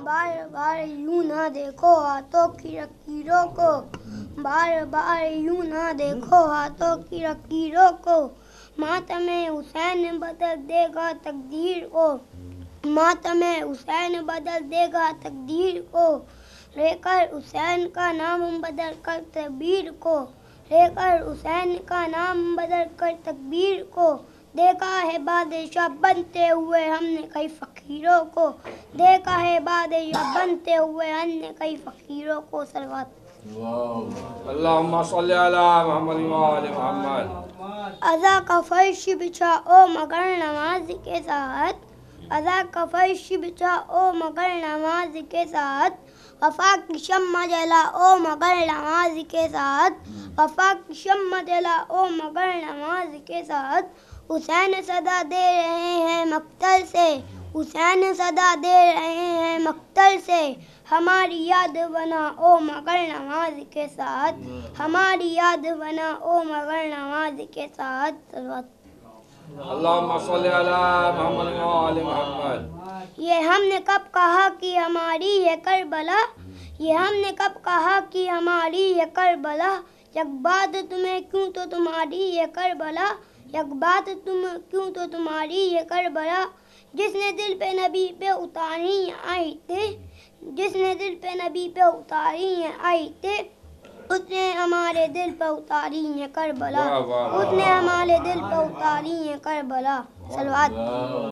بار بار یوں نہ دیکھو ہاتھوں کی لکیروں کو، بار بار یوں نہ دیکھو ہاتھوں کی لکیروں کو، ماتم حسین بدل دے گا تقدیر کو، ماتم حسین بدل دے گا تقدیر کو، لے کر حسین کا نام بدل کر تکبیر کو، لے کر حسین کا نام بدل کر تکبیر کو، دیکھا ہے بادشاہ بنتے ہوئے ہم نے کئی فقیروں کو، دیکھا ہے بادشاہ بنتے ہوئے ہم نے کئی فقیروں کو۔ صلوات اللہم صلی علی محمد و آل محمد۔ اذا کا فرش بچھاؤ مگر نماز کے ساتھ، اذا کا فرش بچھاؤ مگر نماز کے ساتھ، وفا کی شمع جلاؤ مگر نماز کے ساتھ، وفا کی شمع جلاؤ مگر نماز کے ساتھ، حسین صدا دے رہے ہیں مقتل سے، حسین صدا دے رہے ہیں مقتل سے، ہماری یاد بناؤ مگر نماز کے ساتھ، ہماری یاد بناؤ مگر نماز کے ساتھ۔ اللہم صلی علی محمد و آل محمد۔ یہ ہم نے کب کہا کہ ہماری ہے کربلا، یہ ہم نے کب کہا کہ ہماری ہے کربلا، یک بات تمہیں کیوں تو تمہاری ہے کربلا، یک بات تم کیوں تو تمہاری ہے کربلا، جس نے دل پہ نبی پہ اتاری آئی تھے، جس نے دل پہ نبی پہ اتاری آئی تھے، اس نے ہمارے دل پہ اتاری ہے کربلا، اس نے ہمارے دل پہ اتاری ہے کربلا۔ صلوات۔